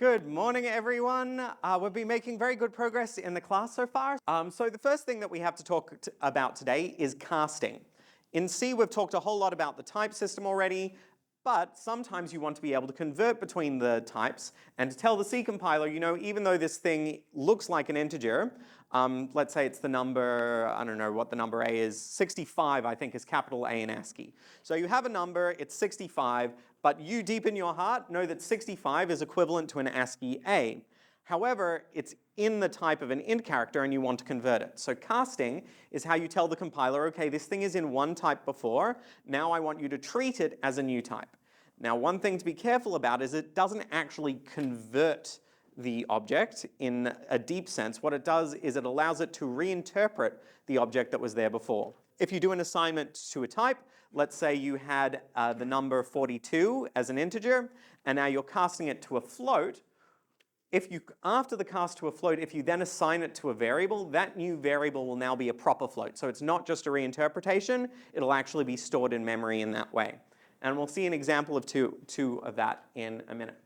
Good morning, everyone. We've been making very good progress in the class so far. So the first thing that we have to talk about today is casting. In C, we've talked a whole lot about the type system already, but sometimes you want to be able to convert between the types and to tell the C compiler, you know, even though this thing looks like an integer, let's say it's the number, I don't know what the number A is, 65 I think is capital A in ASCII. So you have a number, it's 65, but you deep in your heart know that 65 is equivalent to an ASCII A. However, it's in the type of an int character and you want to convert it. So casting is how you tell the compiler, okay, this thing is in one type before, now I want you to treat it as a new type. Now, one thing to be careful about is it doesn't actually convert the object in a deep sense. What it does is it allows it to reinterpret the object that was there before. If you do an assignment to a type, let's say you had the number 42 as an integer, and now you're casting it to a float. After the cast to a float, if you then assign it to a variable, that new variable will now be a proper float. So it's not just a reinterpretation, it'll actually be stored in memory in that way. And we'll see an example of two of that in a minute.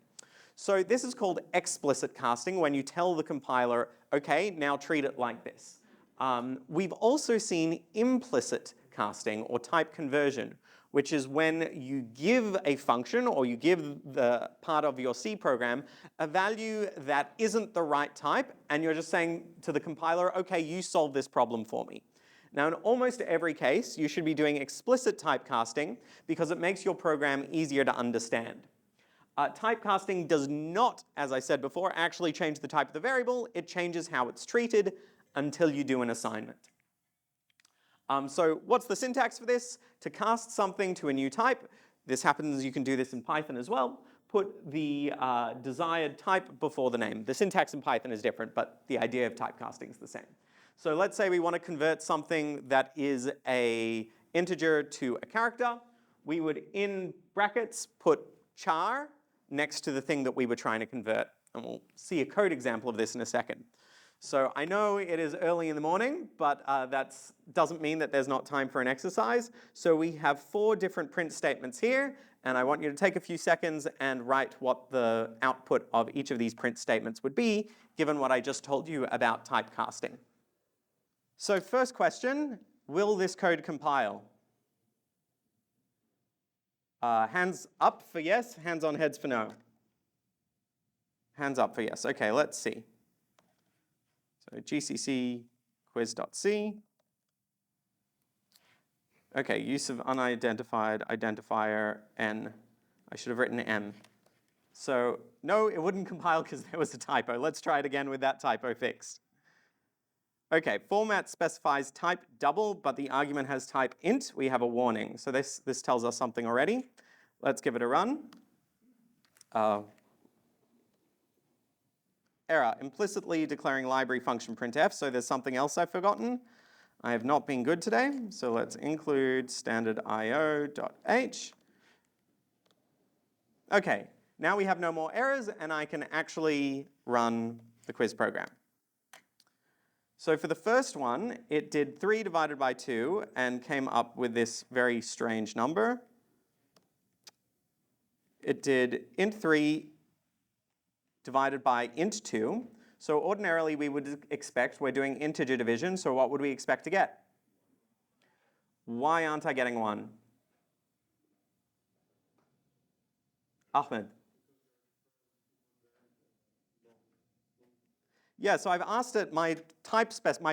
So this is called explicit casting, when you tell the compiler, okay, now treat it like this. We've also seen implicit casting or type conversion, which is when you give a function or you give the part of your C program a value that isn't the right type, and you're just saying to the compiler, okay, you solve this problem for me. Now, in almost every case, you should be doing explicit typecasting because it makes your program easier to understand. Typecasting does not, as I said before, actually change the type of the variable. It changes how it's treated until you do an assignment. So what's the syntax for this? To cast something to a new type, this happens, you can do this in Python as well, put the desired type before the name. The syntax in Python is different, but the idea of typecasting is the same. So let's say we want to convert something that is an integer to a character. We would, in brackets, put char next to the thing that we were trying to convert. And we'll see a code example of this in a second. So I know it is early in the morning, but that doesn't mean that there's not time for an exercise. So we have 4 different print statements here, and I want you to take a few seconds and write what the output of each of these print statements would be, given what I just told you about typecasting. So first question, will this code compile? Hands up for yes, hands on heads for no. Hands up for yes. Okay, let's see. So gcc quiz.c. Okay, use of unidentified identifier n. I should have written m. So no, it wouldn't compile because there was a typo. Let's try it again with that typo fixed. Okay, format specifies type double, but the argument has type int. We have a warning. So this tells us something already. Let's give it a run. Error, implicitly declaring library function printf. So there's something else I've forgotten. I have not been good today. So let's include standard io.h. Okay, now we have no more errors, and I can actually run the quiz program. So for the first one, it did 3 divided by 2 and came up with this very strange number. It did int 3 divided by int 2. So ordinarily we would expect, we're doing integer division, so what would we expect to get? Why aren't I getting 1? Ahmed. Yeah, so I've asked it, my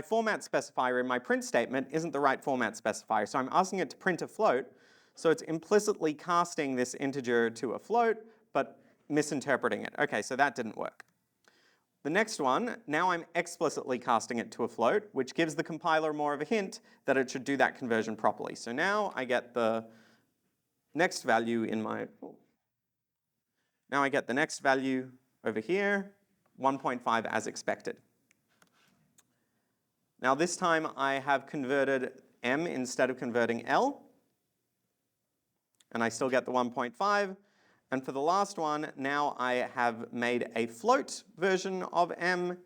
format specifier in my print statement isn't the right format specifier, so I'm asking it to print a float, so it's implicitly casting this integer to a float, but misinterpreting it. Okay, so that didn't work. The next one, now I'm explicitly casting it to a float, which gives the compiler more of a hint that it should do that conversion properly. So now I get the next value in my, now I get the next value over here, 1.5 as expected. Now this time I have converted m instead of converting l, and I still get the 1.5. And for the last one, now I have made a float version of m,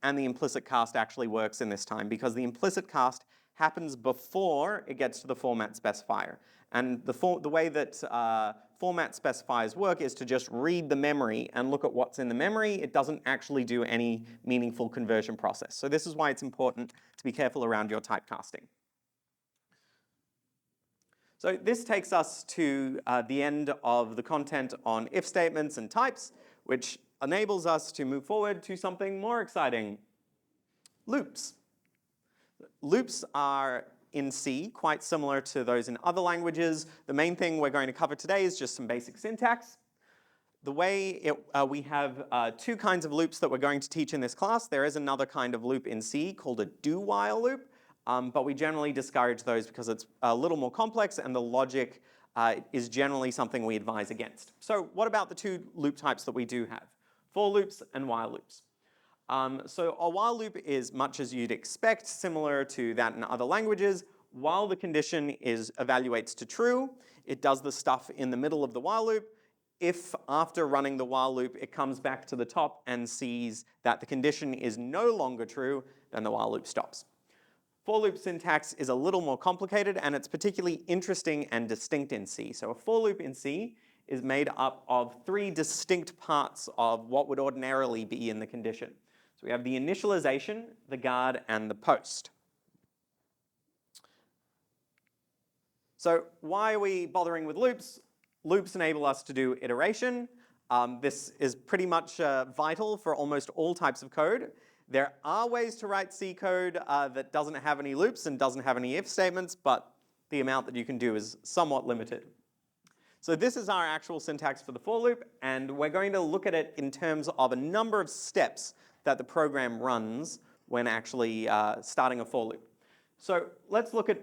and the implicit cast actually works in this time because the implicit cast happens before it gets to the format specifier. And the way that format specifiers work is to just read the memory and look at what's in the memory. It doesn't actually do any meaningful conversion process. So this is why it's important to be careful around your typecasting. So this takes us to the end of the content on if statements and types, which enables us to move forward to something more exciting, loops. Loops are in C, quite similar to those in other languages. The main thing we're going to cover today is just some basic syntax. The way we have two kinds of loops that we're going to teach in this class. There is another kind of loop in C called a do-while loop, but we generally discourage those because it's a little more complex and the logic is generally something we advise against. So what about the two loop types that we do have? For loops and while loops. So a while loop is much as you'd expect, similar to that in other languages. While the condition evaluates to true, it does the stuff in the middle of the while loop. If after running the while loop, it comes back to the top and sees that the condition is no longer true, then the while loop stops. For loop syntax is a little more complicated, and it's particularly interesting and distinct in C. So a for loop in C is made up of three distinct parts of what would ordinarily be in the condition. So we have the initialization, the guard, and the post. So why are we bothering with loops? Loops enable us to do iteration. This is pretty much vital for almost all types of code. There are ways to write C code that doesn't have any loops and doesn't have any if statements, but the amount that you can do is somewhat limited. So this is our actual syntax for the for loop, and we're going to look at it in terms of a number of steps that the program runs when actually starting a for loop. So let's look at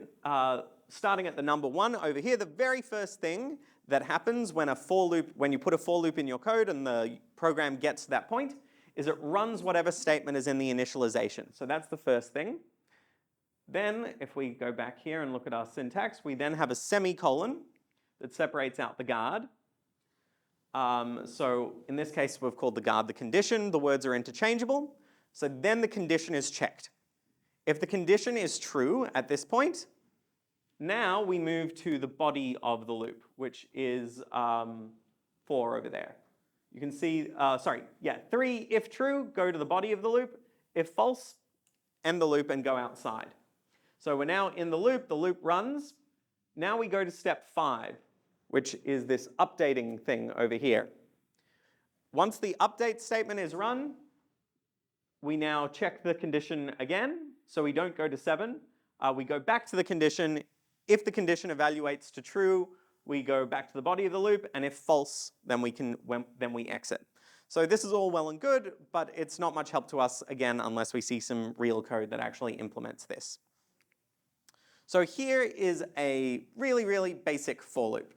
starting at the number 1 over here. The very first thing that happens when you put a for loop in your code and the program gets to that point is it runs whatever statement is in the initialization. So that's the first thing. Then if we go back here and look at our syntax, we then have a semicolon that separates out the guard. So in this case, we've called the guard the condition. The words are interchangeable. So then the condition is checked. If the condition is true at this point, now we move to the body of the loop, which is 4 over there. You can see, 3, if true, go to the body of the loop. If false, end the loop and go outside. So we're now in the loop runs. Now we go to step 5, which is this updating thing over here. Once the update statement is run, we now check the condition again. So we don't go to 7. We go back to the condition. If the condition evaluates to true, we go back to the body of the loop, and if false, then we exit. So this is all well and good, but it's not much help to us, again, unless we see some real code that actually implements this. So here is a really, really basic for loop.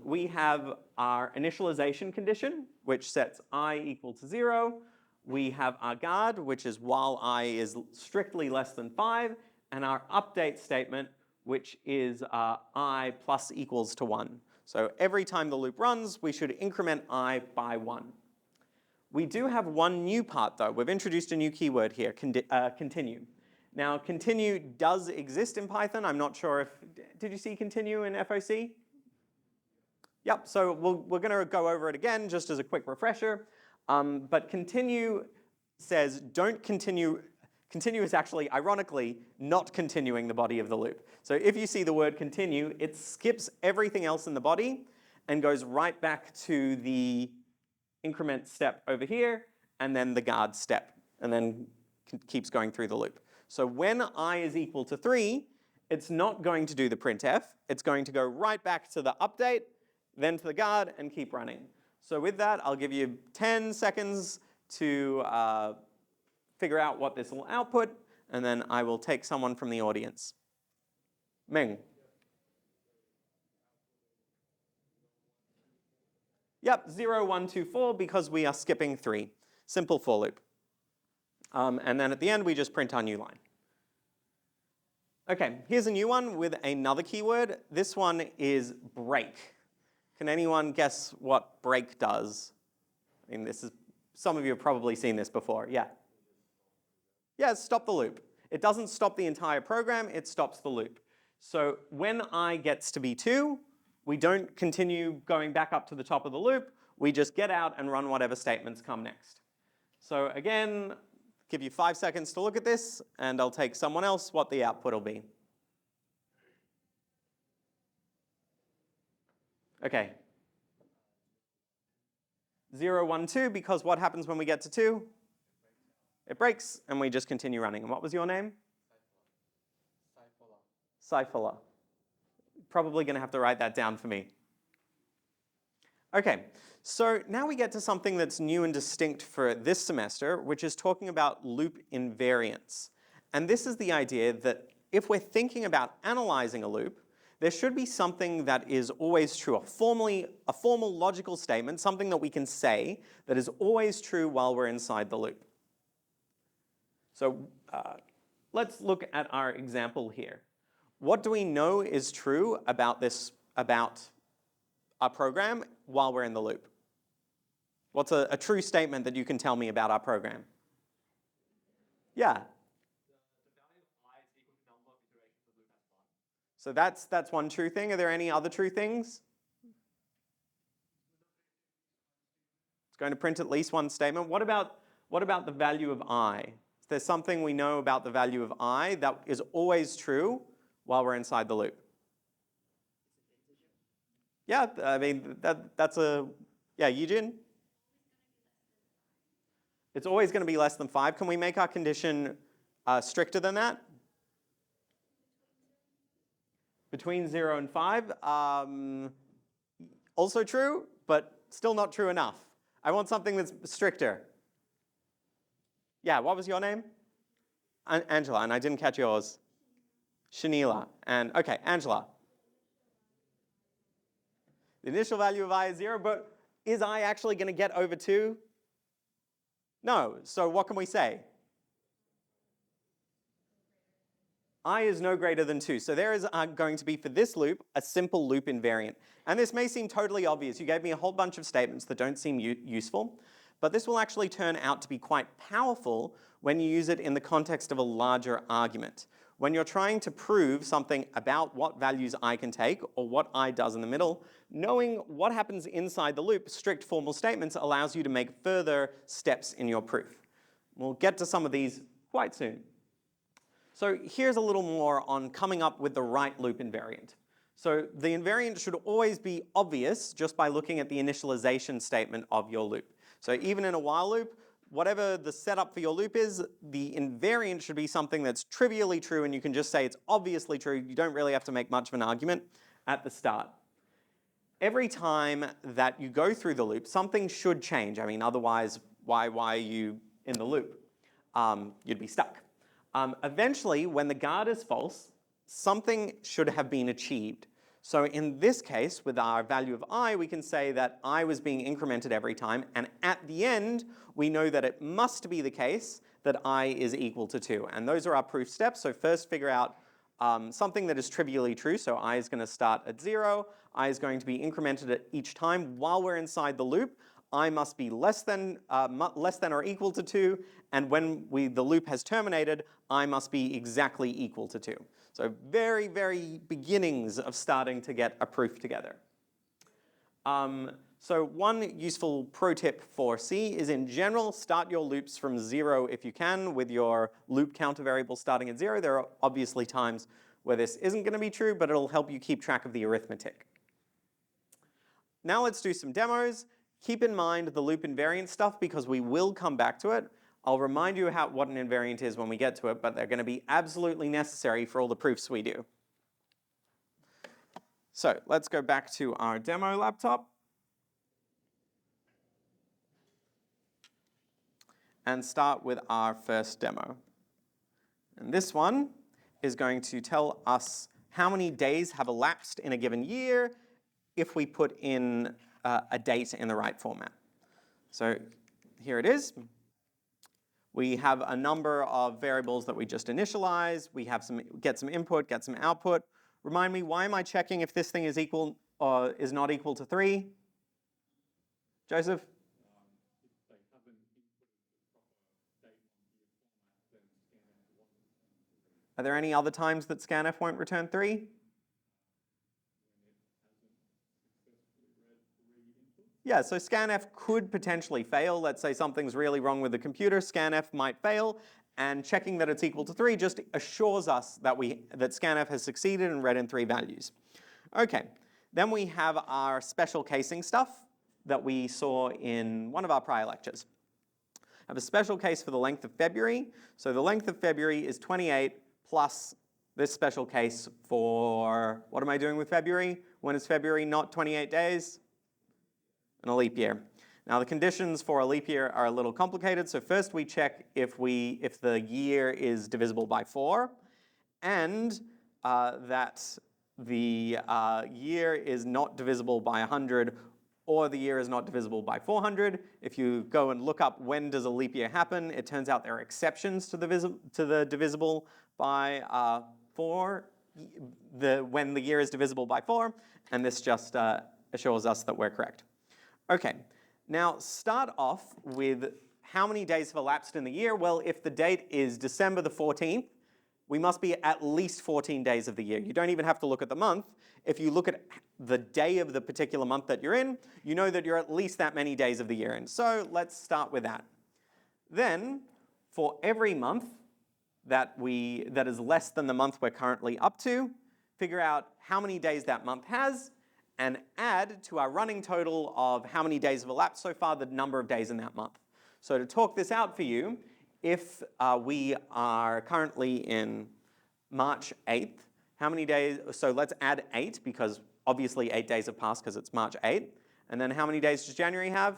We have our initialization condition, which sets I equal to 0. We have our guard, which is while I is strictly less than 5, and our update statement, which is I plus equals to 1. So every time the loop runs, we should increment I by 1. We do have one new part, though. We've introduced a new keyword here, continue. Now, continue does exist in Python. I'm not sure if, did you see continue in FOC? Yep, so we're going to go over it again just as a quick refresher. But continue says don't continue. Continue is actually, ironically, not continuing the body of the loop. So if you see the word continue, it skips everything else in the body and goes right back to the increment step over here, and then the guard step, and then keeps going through the loop. So when I is equal to 3, it's not going to do the printf. It's going to go right back to the update, then to the guard, and keep running. So with that, I'll give you 10 seconds to figure out what this will output, and then I will take someone from the audience. Ming. Yep, 0, 1, 2, 4, because we are skipping 3. Simple for loop. And then at the end, we just print our new line. Okay, here's a new one with another keyword. This one is break. Can anyone guess what break does? I mean, some of you have probably seen this before. Yeah. Yeah, stop the loop. It doesn't stop the entire program, it stops the loop. So when I gets to be 2, We don't continue going back up to the top of the loop. We just get out and run whatever statements come next. So again, give you 5 seconds to look at this, and I'll take someone else what the output will be. Okay. 0, 1, 2, because what happens when we get to 2? It breaks, and we just continue running. And what was your name? Cypher. Probably going to have to write that down for me. Okay, so now we get to something that's new and distinct for this semester, which is talking about loop invariants. And this is the idea that if we're thinking about analyzing a loop, there should be something that is always true, a formal logical statement, something that we can say that is always true while we're inside the loop. So let's look at our example here. What do we know is true about our program while we're in the loop? What's a true statement that you can tell me about our program? Yeah. So that's one true thing. Are there any other true things? It's going to print at least one statement. What about the value of I? Is there something we know about the value of I that is always true while we're inside the loop? Yeah, I mean, that's yeah, Eugene? It's always going to be less than 5. Can we make our condition stricter than that? Between 0 and 5, also true, but still not true enough. I want something that's stricter. Yeah, what was your name? Angela, and I didn't catch yours. Shanila, and okay, Angela. The initial value of I is 0, but is I actually going to get over 2? No, so what can we say? I is no greater than 2. So there is going to be, for this loop, a simple loop invariant. And this may seem totally obvious. You gave me a whole bunch of statements that don't seem useful, but this will actually turn out to be quite powerful when you use it in the context of a larger argument. When you're trying to prove something about what values I can take or what I does in the middle, knowing what happens inside the loop, strict formal statements, allows you to make further steps in your proof. We'll get to some of these quite soon. So here's a little more on coming up with the right loop invariant. So the invariant should always be obvious just by looking at the initialization statement of your loop. So even in a while loop, whatever the setup for your loop is, the invariant should be something that's trivially true, and you can just say it's obviously true. You don't really have to make much of an argument at the start. Every time that you go through the loop, something should change. I mean, otherwise, why are you in the loop? You'd be stuck. Eventually, when the guard is false, something should have been achieved. So in this case, with our value of I, we can say that I was being incremented every time, and at the end, we know that it must be the case that I is equal to 2. And those are our proof steps. So first figure out something that is trivially true. So I is going to start at 0. I is going to be incremented at each time while we're inside the loop. I must be less than or equal to 2, and when the loop has terminated, I must be exactly equal to 2. So very, very beginnings of starting to get a proof together. So one useful pro tip for C is, in general, start your loops from 0 if you can, with your loop counter variable starting at 0. There are obviously times where this isn't going to be true, but it'll help you keep track of the arithmetic. Now let's do some demos. Keep in mind the loop invariant stuff because we will come back to it. I'll remind you what an invariant is when we get to it, but they're going to be absolutely necessary for all the proofs we do. So let's go back to our demo laptop and start with our first demo. And this one is going to tell us how many days have elapsed in a given year if we put in a date in the right format. So here it is. We have a number of variables that we just initialize. We have get some input, get some output. Remind me, why am I checking if this thing is equal or is not equal to 3? Joseph? Are there any other times that scanf won't return 3? Yeah, so scanf could potentially fail. Let's say something's really wrong with the computer, scanf might fail, and checking that it's equal to 3 just assures us that scanf has succeeded and read in 3 values. Okay, then we have our special casing stuff that we saw in one of our prior lectures. I have a special case for the length of February. So the length of February is 28 plus this special case for, what am I doing with February? When is February not 28 days? And a leap year. Now the conditions for a leap year are a little complicated. So first we check if the year is divisible by 4 and that the year is not divisible by 100 or the year is not divisible by 400. If you go and look up when does a leap year happen, it turns out there are exceptions to the divisible by 4, when the year is divisible by 4, and this just assures us that we're correct. Okay, now start off with how many days have elapsed in the year. Well, if the date is December the 14th, we must be at least 14 days of the year. You don't even have to look at the month. If you look at the day of the particular month that you're in, you know that you're at least that many days of the year in. So let's start with that. Then, for every month that is less than the month we're currently up to, figure out how many days that month has, and add to our running total of how many days have elapsed so far the number of days in that month. So to talk this out for you, if we are currently in March 8th, how many days, so let's add 8 because obviously 8 days have passed because it's March 8th. And then how many days does January have?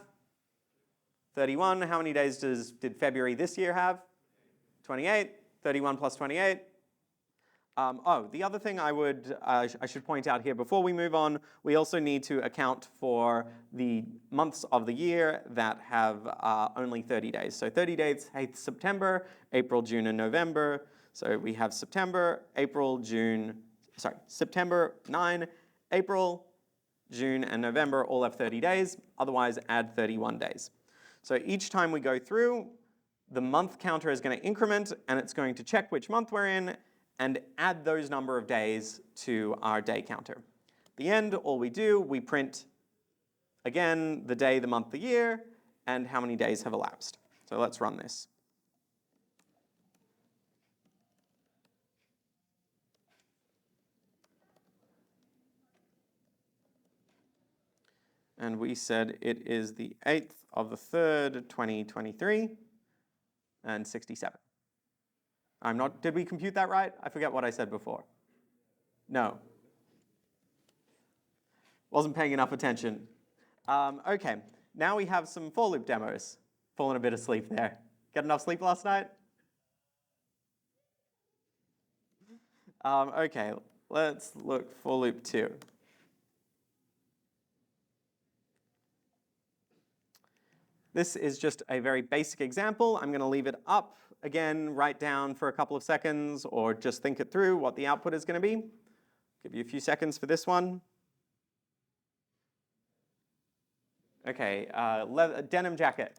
31. How many days did February this year have? 28. 31 plus 28. The other thing I should point out here before we move on, we also need to account for the months of the year that have only 30 days. So 30 days, September, April, June, and November. So we have September, 9, April, June, and November all have 30 days. Otherwise, add 31 days. So each time we go through, the month counter is going to increment, and it's going to check which month we're in, and add those number of days to our day counter. At the end, all we do, we print, again, the day, the month, the year, and how many days have elapsed. So let's run this. And we said it is the 8th of the 3rd, 2023, and 67. Did we compute that right? I forget what I said before. No. Wasn't paying enough attention. Okay, now we have some for loop demos. Fallen a bit asleep there. Get enough sleep last night? Okay, let's look for loop 2. This is just a very basic example. I'm going to leave it up. Again, write down for a couple of seconds or just think it through what the output is going to be. Give you a few seconds for this one. Okay, denim jacket.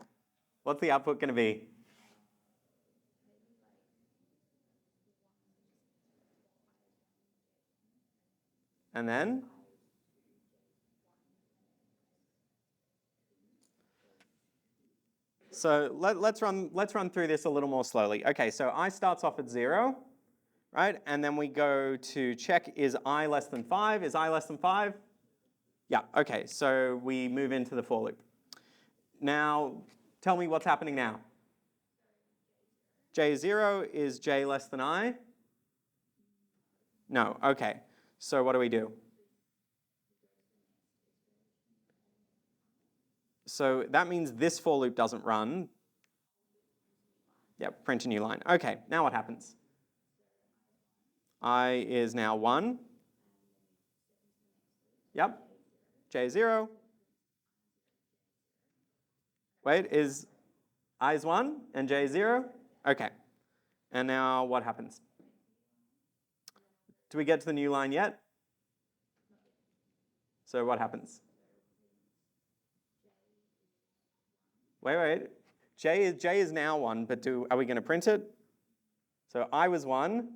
What's the output going to be? And then? So let's run through this a little more slowly. Okay, so I starts off at 0, right? And then we go to check, is I less than 5? Is I less than 5? Yeah, okay, so we move into the for loop. Now, tell me what's happening now. J is 0, is J less than I? No, okay. So what do we do? So that means this for loop doesn't run. Yep, print a new line. Okay, now what happens? I is now 1. Yep. J is 0. Wait, is I is 1 and J is 0? Okay. And now what happens? Do we get to the new line yet? So what happens? Wait. J is now 1, but are we going to print it? So I was 1.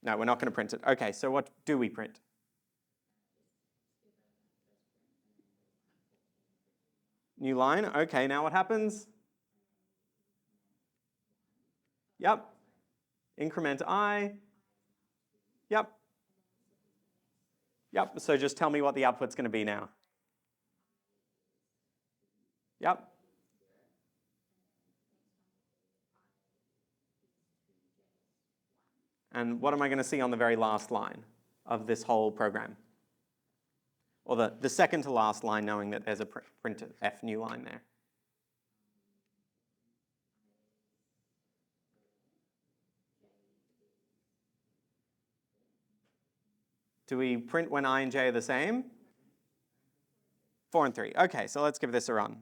No, we're not going to print it. Okay, so what do we print? New line. Okay, now what happens? Yep. Increment I. Yep. Yep. So just tell me what the output's going to be now. Yep. And what am I going to see on the very last line of this whole program? Or the second to last line, knowing that there's a printf new line there. Do we print when I and j are the same? 4 and 3. Okay, so let's give this a run.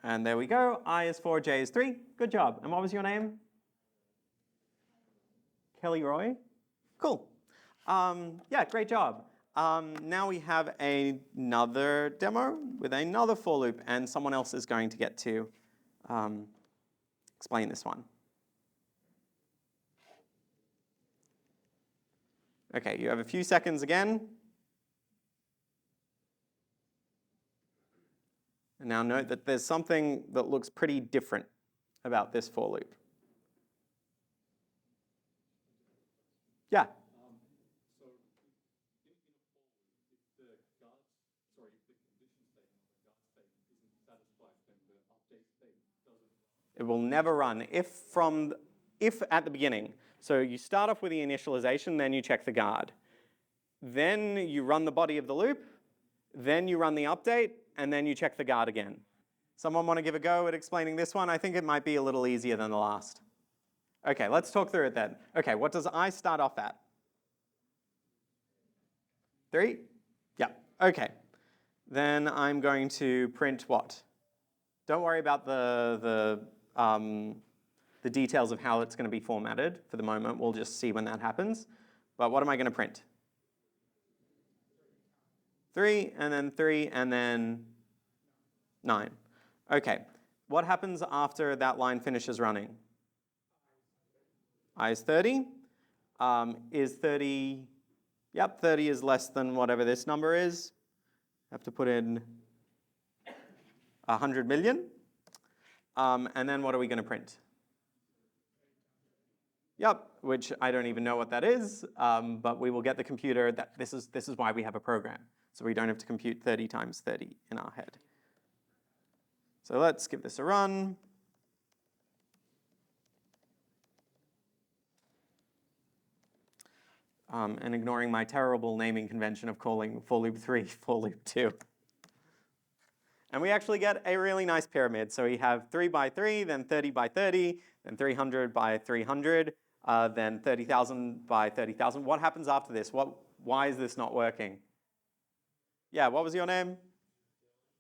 And there we go. I is 4, j is 3. Good job. And what was your name? Kelly Roy? Cool. Yeah, great job. Now we have another demo with another for loop, and someone else is going to get to explain this one. Okay, you have a few seconds again. And now note that there's something that looks pretty different about this for loop. Yeah. So if the condition statement or the guard statement isn't satisfied, then the update statement doesn't. It will never run if at the beginning. So you start off with the initialization, then you check the guard. Then you run the body of the loop, then you run the update, and then you check the guard again. Someone want to give a go at explaining this one? I think it might be a little easier than the last. Okay, let's talk through it then. Okay, what does I start off at? 3? Yeah, okay. Then I'm going to print what? Don't worry about the details of how it's going to be formatted for the moment. We'll just see when that happens. But what am I going to print? 3, and then 9. Okay, what happens after that line finishes running? I is 30. Is 30, yep, 30 is less than whatever this number is. Have to put in 100 million. And then what are we going to print? Yep, which I don't even know what that is, but we will get the computer that this is why we have a program. So we don't have to compute 30 times 30 in our head. So let's give this a run. And ignoring my terrible naming convention of calling for loop 3 for loop 2. And we actually get a really nice pyramid. So we have 3 by 3, then 30 by 30, then 300 by 300, then 30,000 by 30,000. What happens after this? Why is this not working? Yeah, what was your name?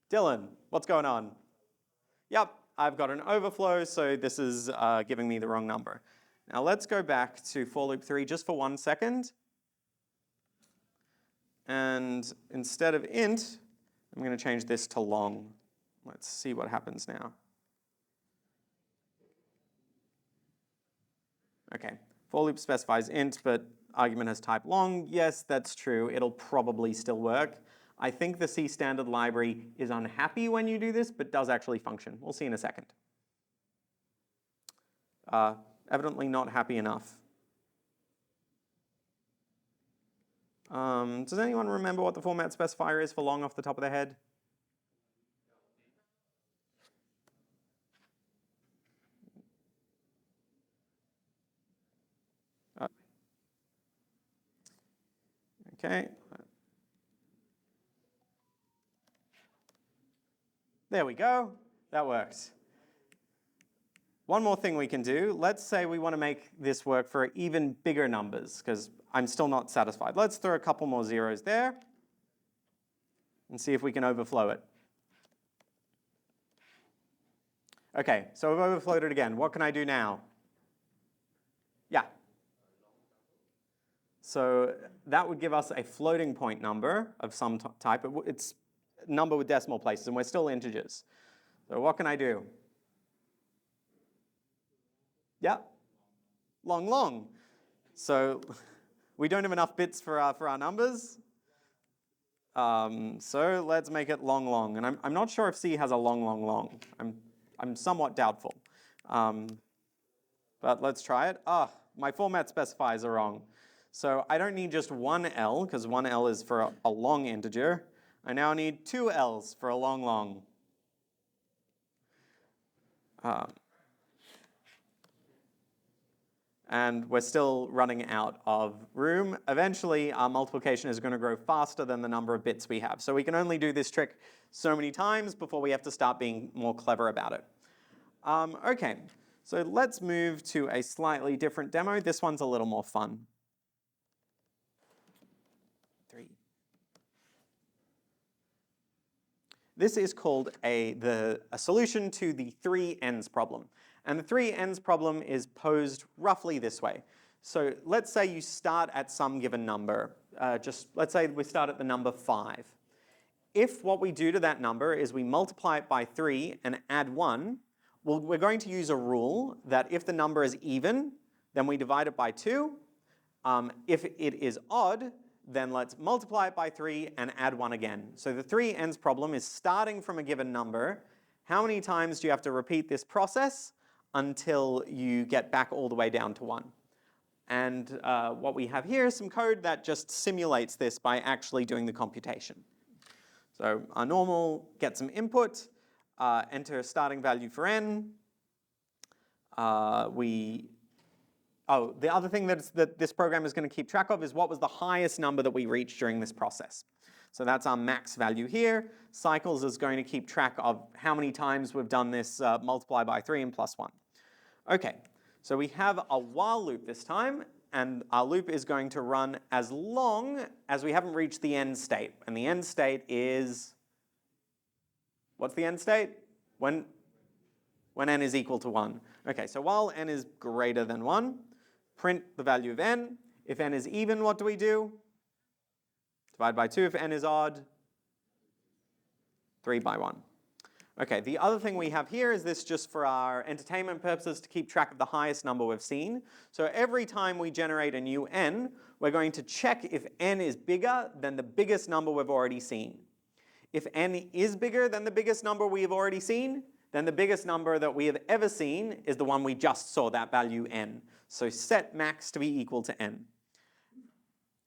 Dylan. What's going on? Yep, I've got an overflow, so this is giving me the wrong number. Now let's go back to for loop 3 just for 1 second. And instead of int, I'm going to change this to long. Let's see what happens now. Okay, for loop specifies int, but argument has type long. Yes, that's true. It'll probably still work. I think the C standard library is unhappy when you do this, but does actually function. We'll see in a second. Evidently not happy enough. Does anyone remember what the format specifier is for long off the top of their head? Okay. There we go. That works. One more thing we can do. Let's say we want to make this work for even bigger numbers, because I'm still not satisfied. Let's throw a couple more zeros there and see if we can overflow it. Okay, so we've overflowed it again. What can I do now? Yeah. So that would give us a floating point number of some type. It's a number with decimal places, and we're still integers. So what can I do? Yeah, long. So We don't have enough bits for our numbers. So let's make it long, long. And I'm not sure if C has a long, long, long. I'm somewhat doubtful. But let's try it. My format specifiers are wrong. So I don't need just one L, because one L is for a long integer. I now need two L's for a long, long. And we're still running out of room. Eventually, our multiplication is going to grow faster than the number of bits we have. So we can only do this trick so many times before we have to start being more clever about it. Okay, so let's move to a slightly different demo. This one's a little more fun. 3. This is called a solution to the 3 ends problem. And the 3 ends problem is posed roughly this way. So let's say you start at some given number. Let's say we start at the number 5. If what we do to that number is we multiply it by 3 and add 1, well, we're going to use a rule that if the number is even, then we divide it by 2. If it is odd, then let's multiply it by 3 and add 1 again. So the 3 ends problem is starting from a given number. How many times do you have to repeat this process until you get back all the way down to 1? And what we have here is some code that just simulates this by actually doing the computation. So our normal, get some input, enter a starting value for n. The other thing that this program is going to keep track of is what was the highest number that we reached during this process. So that's our max value here. Cycles is going to keep track of how many times we've done this multiply by 3 and plus 1. Okay, so we have a while loop this time, and our loop is going to run as long as we haven't reached the end state. And the end state is, what's the end state? When n is equal to 1. Okay, so while n is greater than 1, print the value of n. If n is even, what do we do? Divide by 2. If n is odd, 3 by 1. Okay, the other thing we have here is this just for our entertainment purposes to keep track of the highest number we've seen. So every time we generate a new n, we're going to check if n is bigger than the biggest number we've already seen. If n is bigger than the biggest number we have already seen, then the biggest number that we have ever seen is the one we just saw, that value n. So set max to be equal to n.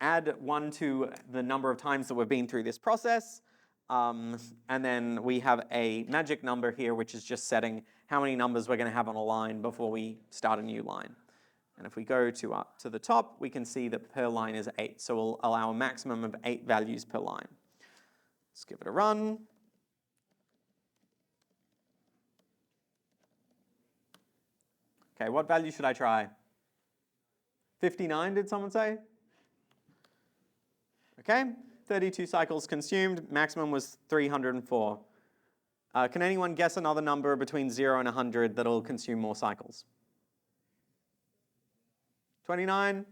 Add 1 to the number of times that we've been through this process. And then we have a magic number here, which is just setting how many numbers we're going to have on a line before we start a new line. And if we go to the top, we can see that per line is 8. So we'll allow a maximum of 8 values per line. Let's give it a run. Okay, what value should I try? 59, did someone say? Okay, 32 cycles consumed, maximum was 304. Can anyone guess another number between 0 and 100 that'll consume more cycles? 29?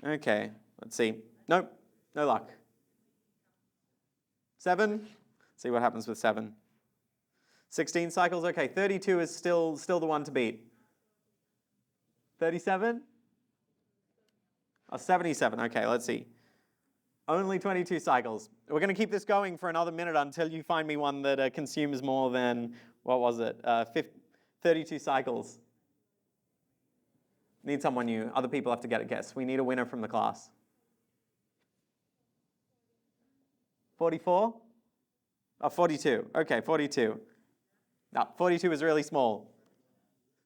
Okay, let's see. Nope, no luck. 7? Let's see what happens with 7. 16 cycles, okay, 32 is still the one to beat. 37? Oh, 77, okay, let's see. Only 22 cycles. We're going to keep this going for another minute until you find me one that consumes more than, what was it, 32 cycles. Need someone new. Other people have to get a guess. We need a winner from the class. 44? Oh, 42. Okay, 42. No, 42 is really small.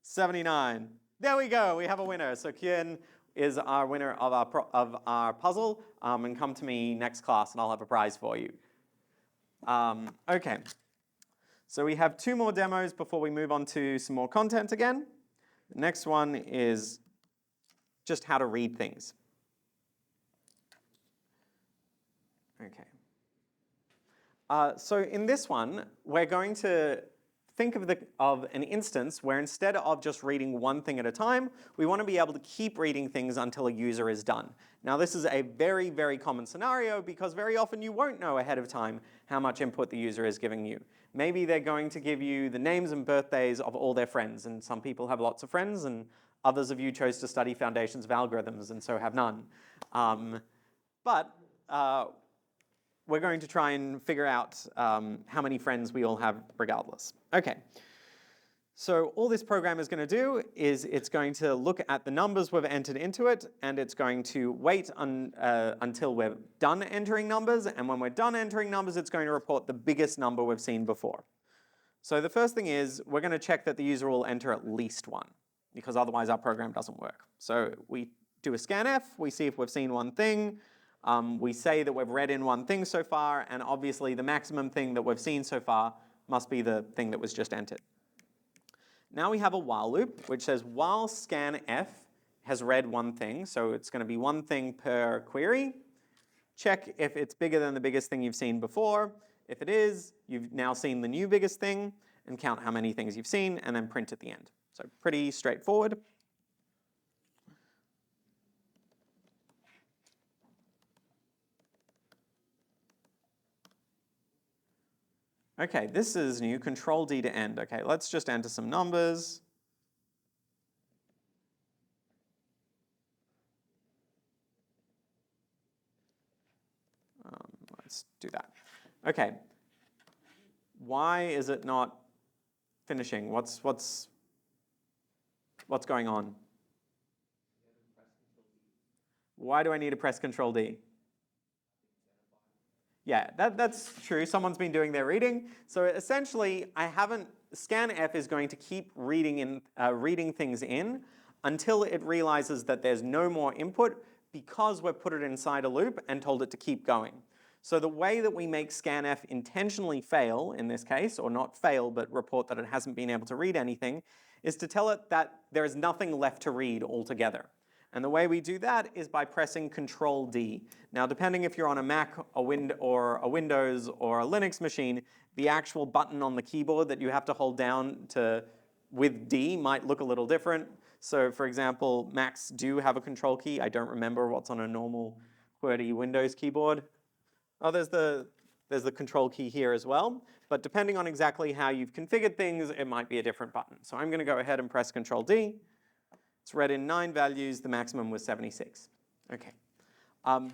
79. There we go. We have a winner. So Kyun is our winner of our puzzle. And come to me next class and I'll have a prize for you. Okay. So we have 2 more demos before we move on to some more content again. The next one is just how to read things. Okay. So in this one, we're going to think of an instance where instead of just reading one thing at a time, we want to be able to keep reading things until a user is done. Now this is a very, very common scenario because very often you won't know ahead of time how much input the user is giving you. Maybe they're going to give you the names and birthdays of all their friends, and some people have lots of friends, and Others of you chose to study foundations of algorithms and so have none. But we're going to try and figure out how many friends we all have regardless. Okay. So all this program is going to do is it's going to look at the numbers we've entered into it, and it's going to wait until we're done entering numbers, and when we're done entering numbers, it's going to report the biggest number we've seen before. So the first thing is we're going to check that the user will enter at least one, because otherwise our program doesn't work. So we do a scanf, we see if we've seen one thing, we say that we've read in one thing so far, and obviously the maximum thing that we've seen so far must be the thing that was just entered. Now we have a while loop, which says while scanf has read one thing, so it's going to be one thing per query. Check if it's bigger than the biggest thing you've seen before. If it is, you've now seen the new biggest thing, and count how many things you've seen, and then print at the end. So pretty straightforward. Okay, this is new, Control D to end. Okay, let's just enter some numbers. Let's do that. Okay, why is it not finishing? What's going on? Why do I need to press Control D? Yeah, that's true. Someone's been doing their reading. So essentially, scanf is going to keep reading things in until it realizes that there's no more input because we've put it inside a loop and told it to keep going. So the way that we make scanf intentionally fail in this case, or not fail, but report that it hasn't been able to read anything, is to tell it that there is nothing left to read altogether. And the way we do that is by pressing Control D. Now, depending if you're on a Mac, or a Windows, or a Linux machine, the actual button on the keyboard that you have to hold down with D might look a little different. So, for example, Macs do have a Control key. I don't remember what's on a normal QWERTY Windows keyboard. Oh, there's the Control key here as well. But depending on exactly how you've configured things, it might be a different button. So I'm going to go ahead and press Control D. It's read in 9 values. The maximum was 76. Okay.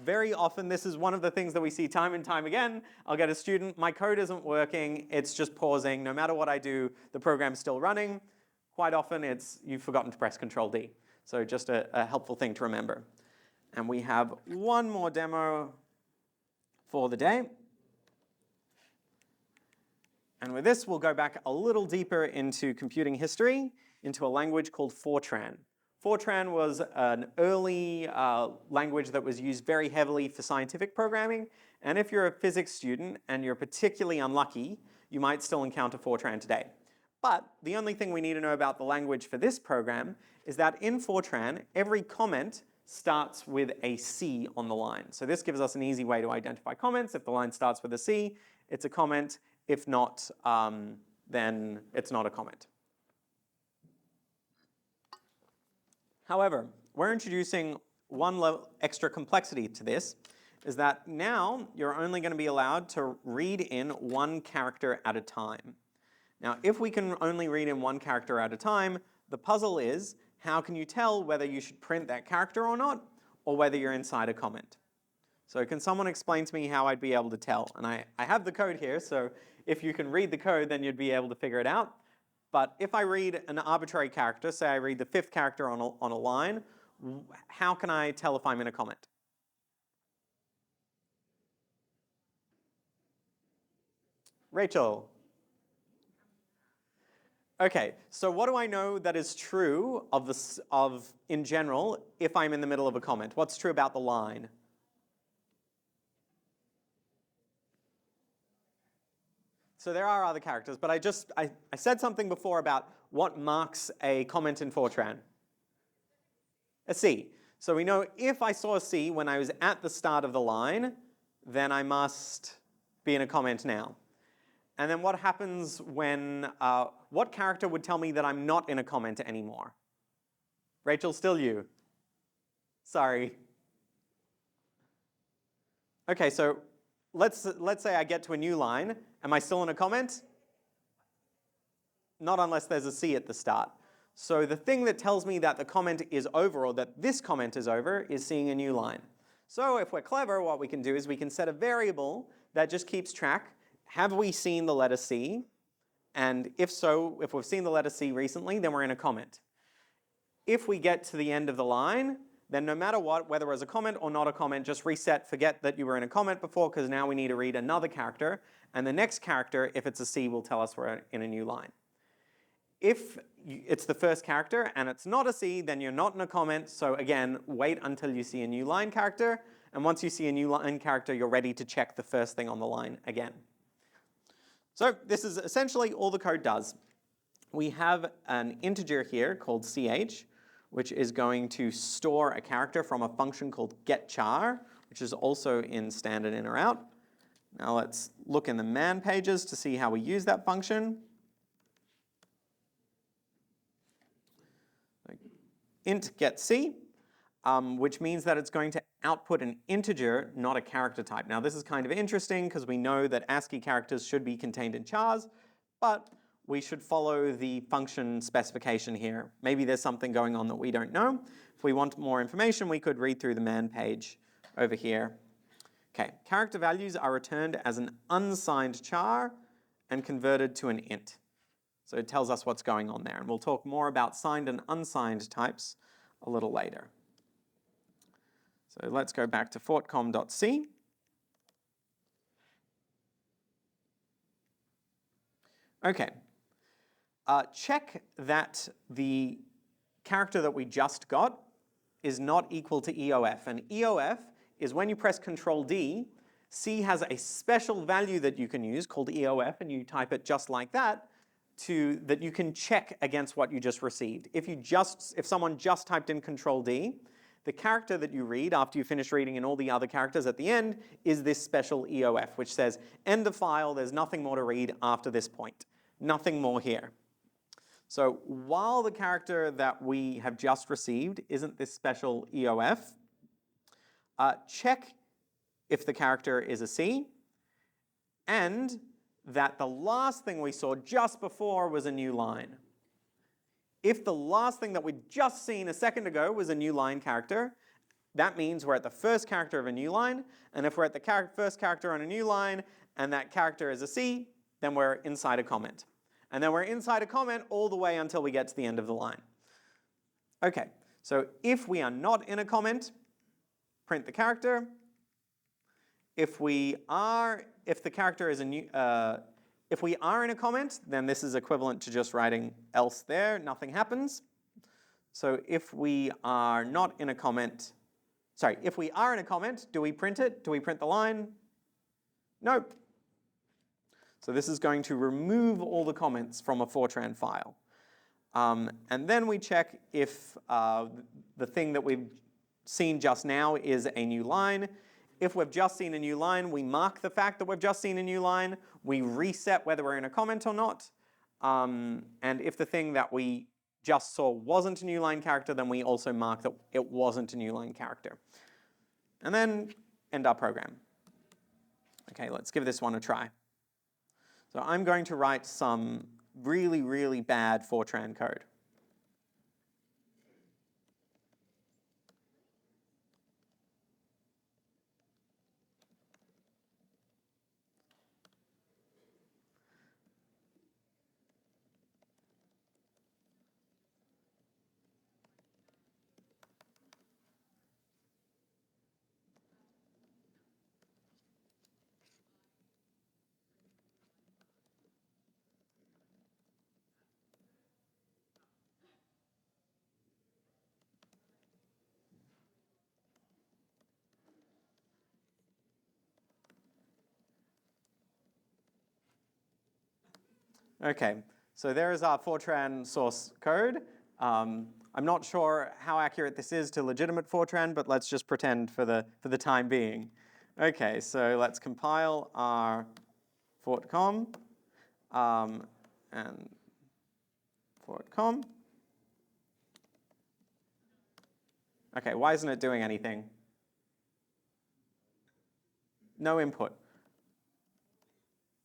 Very often, this is one of the things that we see time and time again. I'll get a student, my code isn't working, it's just pausing. No matter what I do, the program's still running. Quite often, it's you've forgotten to press Control D. So just a helpful thing to remember. And we have one more demo for the day. And with this, we'll go back a little deeper into computing history, into a language called Fortran. Fortran was an early language that was used very heavily for scientific programming. And if you're a physics student and you're particularly unlucky, you might still encounter Fortran today. But the only thing we need to know about the language for this program is that in Fortran, every comment starts with a C on the line. So this gives us an easy way to identify comments. If the line starts with a C, it's a comment. If not, then it's not a comment. However, we're introducing one level extra complexity to this, is that now you're only going to be allowed to read in one character at a time. Now, if we can only read in one character at a time, the puzzle is, how can you tell whether you should print that character or not, or whether you're inside a comment? So can someone explain to me how I'd be able to tell? And I have the code here, so if you can read the code, then you'd be able to figure it out. But if I read an arbitrary character, say I read the 5th character on a line, how can I tell if I'm in a comment? Rachel. Okay, so what do I know that is true in general if I'm in the middle of a comment? What's true about the line? So there are other characters, but I said something before about what marks a comment in Fortran. A C. So we know if I saw a C when I was at the start of the line, then I must be in a comment now. And then what happens when, what character would tell me that I'm not in a comment anymore? Rachel, still you. Sorry. Okay, so let's say I get to a new line. Am I still in a comment? Not unless there's a C at the start. So the thing that tells me that the comment is over or that this comment is over is seeing a new line. So if we're clever, what we can do is we can set a variable that just keeps track. Have we seen the letter C? And if so, if we've seen the letter C recently, then we're in a comment. If we get to the end of the line, then no matter what, whether it was a comment or not a comment, just reset, forget that you were in a comment before, because now we need to read another character. And the next character, if it's a C, will tell us we're in a new line. If it's the first character and it's not a C, then you're not in a comment. So again, wait until you see a new line character. And once you see a new line character, you're ready to check the first thing on the line again. So this is essentially all the code does. We have an integer here called ch, which is going to store a character from a function called getChar, which is also in standard in or out. Now let's look in the man pages to see how we use that function. Int getC, which means that it's going to output an integer, not a character type. Now this is kind of interesting because we know that ASCII characters should be contained in chars, but we should follow the function specification here. Maybe there's something going on that we don't know. If we want more information, we could read through the man page over here. Okay, character values are returned as an unsigned char and converted to an int. So it tells us what's going on there. And we'll talk more about signed and unsigned types a little later. So let's go back to fortcom.c. Okay. Check that the character that we just got is not equal to EOF. And EOF is when you press Control D, C has a special value that you can use called EOF, and you type it just like that, that you can check against what you just received. If someone just typed in Control D, the character that you read after you finish reading in all the other characters at the end is this special EOF, which says end of file, there's nothing more to read after this point. Nothing more here. So while the character that we have just received isn't this special EOF, check if the character is a C, and that the last thing we saw just before was a new line. If the last thing that we'd just seen a second ago was a new line character, that means we're at the first character of a new line, and if we're at the first character on a new line, and that character is a C, then we're inside a comment. And then we're inside a comment all the way until we get to the end of the line. Okay, so if we are not in a comment, print the character. If we are in a comment, then this is equivalent to just writing else there, nothing happens. So if we are not in a comment, if we are in a comment, do we print it? Do we print the line? Nope. So this is going to remove all the comments from a Fortran file. And then we check if the thing that we've seen just now is a new line. If we've just seen a new line, we mark the fact that we've just seen a new line. We reset whether we're in a comment or not. And if the thing that we just saw wasn't a new line character, then we also mark that it wasn't a new line character. And then end our program. Okay, let's give this one a try. So I'm going to write some really, really bad Fortran code. Okay, so there is our Fortran source code. I'm not sure how accurate this is to legitimate Fortran, but let's just pretend for the time being. Okay, so let's compile our Fortcom and Fortcom. Okay, why isn't it doing anything? No input.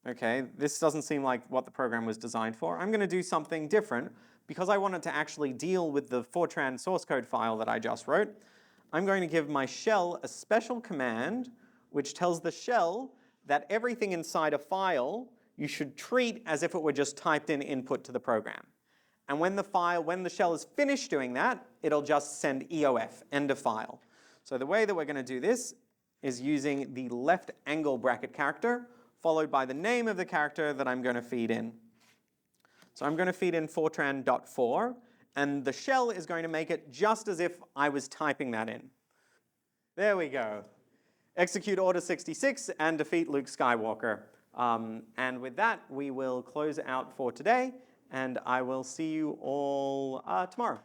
Okay, this doesn't seem like what the program was designed for. I'm going to do something different because I want it to actually deal with the Fortran source code file that I just wrote, I'm going to give my shell a special command which tells the shell that everything inside a file you should treat as if it were just typed in input to the program. And when the shell is finished doing that, it'll just send EOF, end of file. So the way that we're going to do this is using the left angle bracket character followed by the name of the character that I'm going to feed in. So I'm going to feed in Fortran.4, and the shell is going to make it just as if I was typing that in. There we go. Execute Order 66 and defeat Luke Skywalker. And with that, we will close out for today, and I will see you all tomorrow.